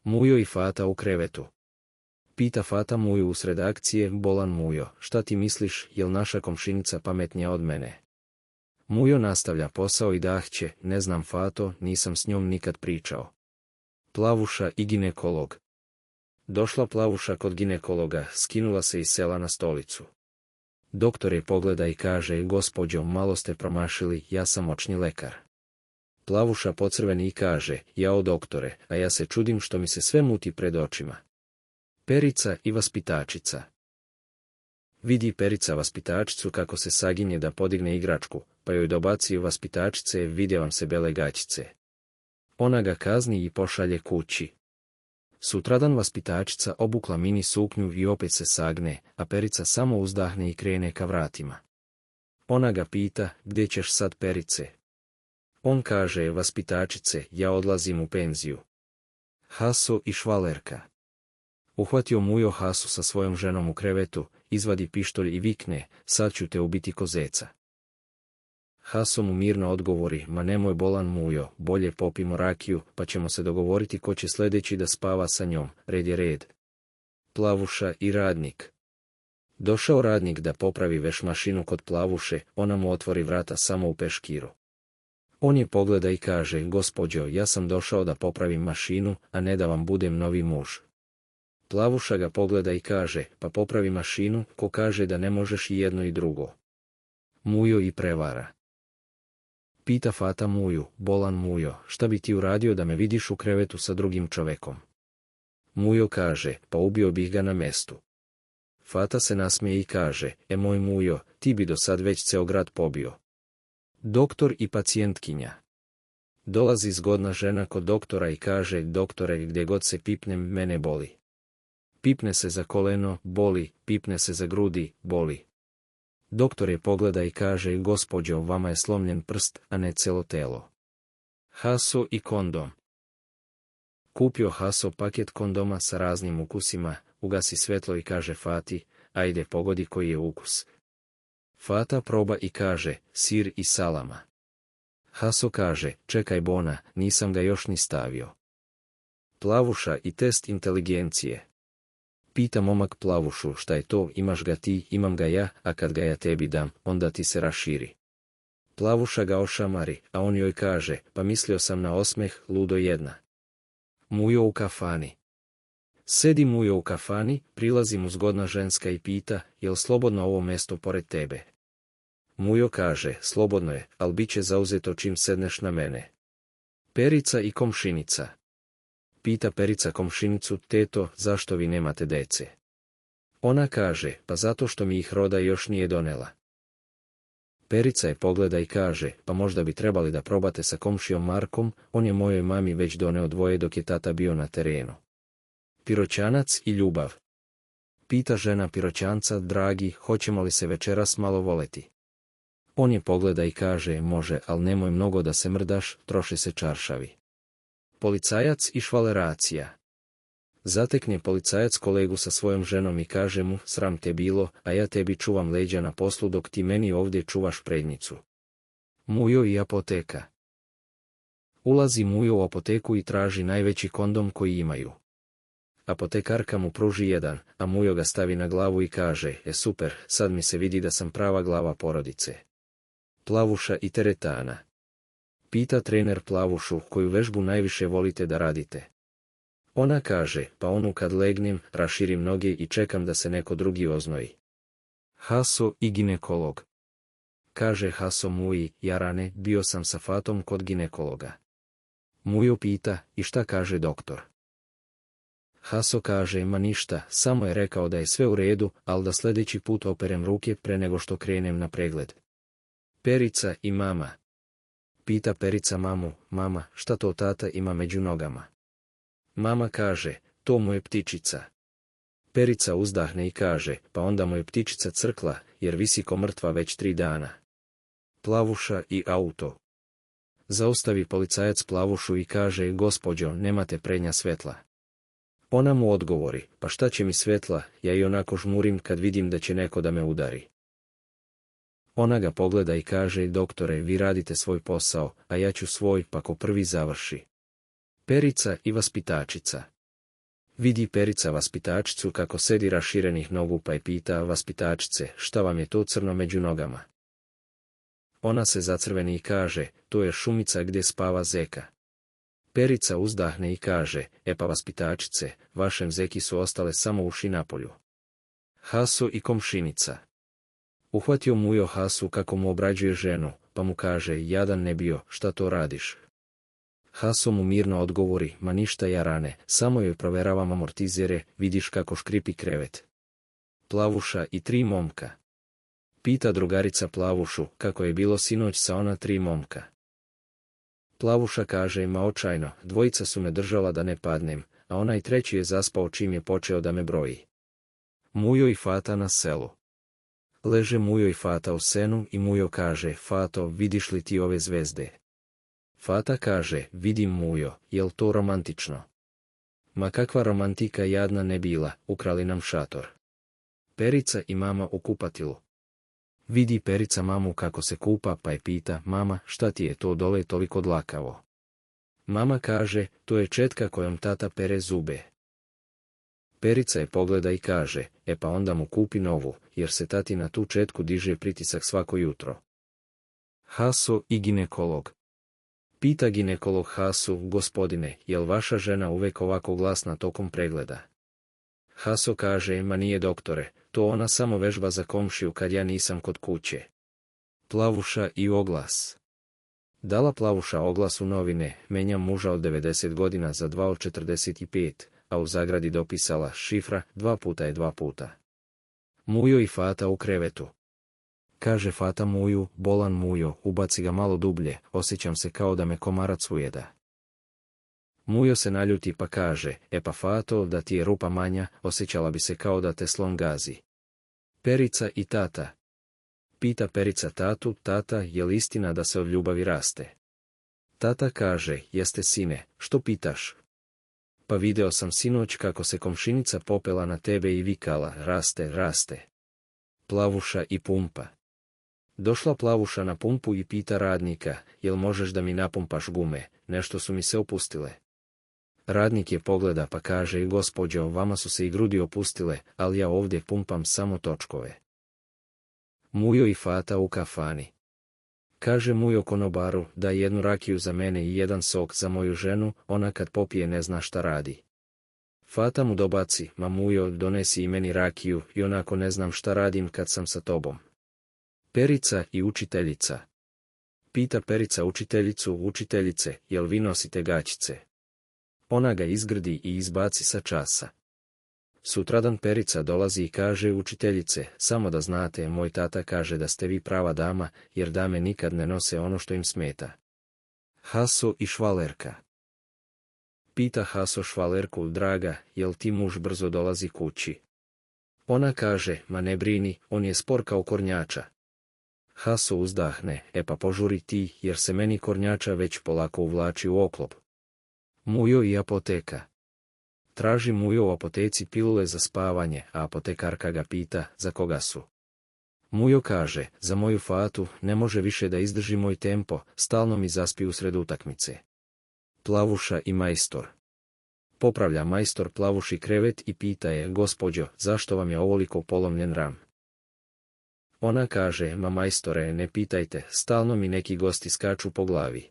Mujo i Fata u krevetu. Pita Fata Muju usred akcije, bolan Mujo, šta ti misliš, jel naša komšinica pametnija od mene? Mujo nastavlja posao i dahće, ne znam Fato, nisam s njom nikad pričao. Plavuša i ginekolog. Došla Plavuša kod ginekologa, skinula se iz sela na stolicu. Doktor je pogleda i kaže, gospođo, malo ste promašili, ja sam očni lekar. Plavuša pocrveni i kaže, jao doktore, a ja se čudim što mi se sve muti pred očima. Perica i vaspitačica. Vidi Perica vaspitačicu kako se saginje da podigne igračku, pa joj dobaci vaspitačice, vide vam se bele gaćice. Ona ga kazni i pošalje kući. Sutradan vaspitačica obukla mini suknju i opet se sagne, a Perica samo uzdahne i krene ka vratima. Ona ga pita, gdje ćeš sad Perice? On kaže, vaspitačice, ja odlazim u penziju. Haso i švalerka. Uhvatio Mujo Hasu sa svojom ženom u krevetu, izvadi pištolj i vikne, sad ću te ubiti ko zeca. Haso mu mirno odgovori, ma nemoj bolan Mujo, bolje popimo rakiju, pa ćemo se dogovoriti ko će sljedeći da spava sa njom, red je red. Plavuša i radnik. Došao radnik da popravi veš mašinu kod Plavuše, ona mu otvori vrata samo u peškiru. On je pogleda i kaže, gospođo, ja sam došao da popravim mašinu, a ne da vam budem novi muž. Plavuša ga pogleda i kaže, pa popravi mašinu, ko kaže da ne možeš i jedno i drugo. Mujo i prevara. Pita Fata Muju, bolan Mujo, šta bi ti uradio da me vidiš u krevetu sa drugim čovekom? Mujo kaže, pa ubio bih ga na mestu. Fata se nasmeje i kaže, moj Mujo, ti bi do sad već ceo grad pobio. Doktor i pacijentkinja. Dolazi zgodna žena kod doktora i kaže, doktore, gdje god se pipnem, mene boli. Pipne se za koleno, boli, pipne se za grudi, boli. Doktor je pogleda i kaže, gospođo, vama je slomljen prst, a ne celo telo. Haso i kondom. Kupio Haso paket kondoma sa raznim ukusima, ugasi svetlo i kaže Fati, ajde pogodi koji je ukus. Fata proba i kaže, sir i salama. Haso kaže, čekaj bona, nisam ga još ni stavio. Plavuša i test inteligencije. Pita momak Plavušu, šta je to, imaš ga ti, imam ga ja, a kad ga ja tebi dam, onda ti se raširi. Plavuša ga ošamari, a on joj kaže, pa mislio sam na osmeh, ludo jedna. Mujo u kafani. Sedi Mujo u kafani, prilazi mu zgodna ženska i pita, jel slobodno ovo mesto pored tebe? Mujo kaže, slobodno je, al bit će zauzeto čim sedneš na mene. Perica i komšinica. Pita Perica komšinicu, teto, zašto vi nemate dece? Ona kaže, pa zato što mi ih roda još nije donela. Perica je pogleda i kaže, pa možda bi trebali da probate sa komšijom Markom, on je mojoj mami već doneo dvoje dok je tata bio na terenu. Piroćanac i ljubav. Pita žena Piroćanca, dragi, hoćemo li se večeras malo voleti? On je pogleda i kaže, može, al nemoj mnogo da se mrdaš, troše se čaršavi. Policajac i švaleracija. Zatekne policajac kolegu sa svojom ženom i kaže mu, sram te bilo, a ja tebi čuvam leđa na poslu dok ti meni ovdje čuvaš prednjicu. Mujo i apoteka. Ulazi Mujo u apoteku i traži najveći kondom koji imaju. Apotekarka mu pruži jedan, a Mujo ga stavi na glavu i kaže, super, sad mi se vidi da sam prava glava porodice. Plavuša i teretana. Pita trener Plavušu, koju vežbu najviše volite da radite. Ona kaže, pa onu kad legnem, raširim noge i čekam da se neko drugi oznoji. Haso i ginekolog. Kaže Haso Muji, jarane, bio sam sa Fatom kod ginekologa. Mujo pita, i šta kaže doktor? Haso kaže, ma ništa, samo je rekao da je sve u redu, ali da sljedeći put operem ruke pre nego što krenem na pregled. Perica i mama. Pita Perica mamu, mama, šta to tata ima među nogama? Mama kaže, to mu je ptičica. Perica uzdahne i kaže, pa onda mu je ptičica crkla, jer visi ko mrtva već 3 dana. Plavuša i auto. Zaustavi policajac Plavušu i kaže, gospođo, nemate prednja svetla. Ona mu odgovori, pa šta će mi svetla, ja i onako žmurim kad vidim da će neko da me udari. Ona ga pogleda i kaže, doktore, vi radite svoj posao, a ja ću svoj, pa ko prvi završi. Perica i vaspitačica. Vidi Perica vaspitačicu kako sedi raširenih nogu pa je pita vaspitačice šta vam je to crno među nogama. Ona se zacrveni i kaže, to je šumica gdje spava zeka. Perica uzdahne i kaže, pa vaspitačice, vašem zeki su ostale samo uši napolju. Haso i komšinica. Uhvatio Mujo Hasu kako mu obrađuje ženu, pa mu kaže, jadan ne bio, šta to radiš? Haso mu mirno odgovori, ma ništa jarane, samo joj proveravam amortizere, vidiš kako škripi krevet. Plavuša i 3 momka. Pita drugarica Plavušu, kako je bilo sinoć sa ona 3 momka. Plavuša kaže, ma očajno, 2 su me držala da ne padnem, a onaj 3 je zaspao čim je počeo da me broji. Mujo i Fata na selu. Leže Mujo i Fata u senu i Mujo kaže, Fato, vidiš li ti ove zvezde? Fata kaže, vidim Mujo, jel to romantično? Ma kakva romantika jadna ne bila, ukrali nam šator. Perica i mama u kupatilu. Vidi Perica mamu kako se kupa pa je pita, mama, šta ti je to dole toliko dlakavo? Mama kaže, to je četka kojom tata pere zube. Perica je pogleda i kaže, pa onda mu kupi novu, jer se tati na tu četku diže pritisak svako jutro. Haso i ginekolog. Pita ginekolog Hasu, gospodine, jel vaša žena uvek ovako glasna tokom pregleda? Haso kaže, ma nije doktore, to ona samo vežba za komšiju kad ja nisam kod kuće. Plavuša i oglas. Dala Plavuša oglas u novine, menjam muža od 90 godina za 2 od 45, a u zagradi dopisala šifra 2 puta je 2 puta. Mujo i Fata u krevetu. Kaže Fata Muju, bolan Mujo, ubaci ga malo dublje, osjećam se kao da me komarac ujeda. Mujo se naljuti pa kaže, pa Fato, da ti je rupa manja, osjećala bi se kao da te slon gazi. Perica i tata. Pita Perica tatu, tata, je li istina da se od ljubavi raste? Tata kaže, jeste sine, što pitaš? Pa video sam sinoć kako se komšinica popela na tebe i vikala, raste, raste. Plavuša i pumpa. Došla Plavuša na pumpu i pita radnika, jel možeš da mi napumpaš gume, nešto su mi se opustile. Radnik je pogleda pa kaže, gospođo, vama su se i grudi opustile, ali ja ovdje pumpam samo točkove. Mujo i Fata u kafani. Kaže Mujo konobaru, da 1 rakiju za mene i 1 sok za moju ženu, ona kad popije ne zna šta radi. Fata mu dobaci, ma Mujo, donesi i meni rakiju, i onako ne znam šta radim kad sam sa tobom. Perica i učiteljica. Pita Perica učiteljicu, učiteljice, jel vi nosite gaćice? Ona ga izgrdi i izbaci sa časa. Sutradan Perica dolazi i kaže, učiteljice, samo da znate, moj tata kaže da ste vi prava dama, jer dame nikad ne nose ono što im smeta. Haso i švalerka. Pita Haso švalerku, draga, jel ti muž brzo dolazi kući? Ona kaže, ma ne brini, on je spor kao kornjača. Haso uzdahne, pa požuri ti, jer se meni kornjača već polako uvlači u oklop. Mujo i apoteka. Traži Mujo u apoteci pilule za spavanje, a apotekarka ga pita, za koga su. Mujo kaže, za moju Fatu, ne može više da izdrži moj tempo, stalno mi zaspi usred utakmice. Plavuša i majstor. Popravlja majstor Plavuši krevet i pita je, gospođo, zašto vam je ovoliko polomljen ram? Ona kaže, ma majstore, ne pitajte, stalno mi neki gosti skaču po glavi.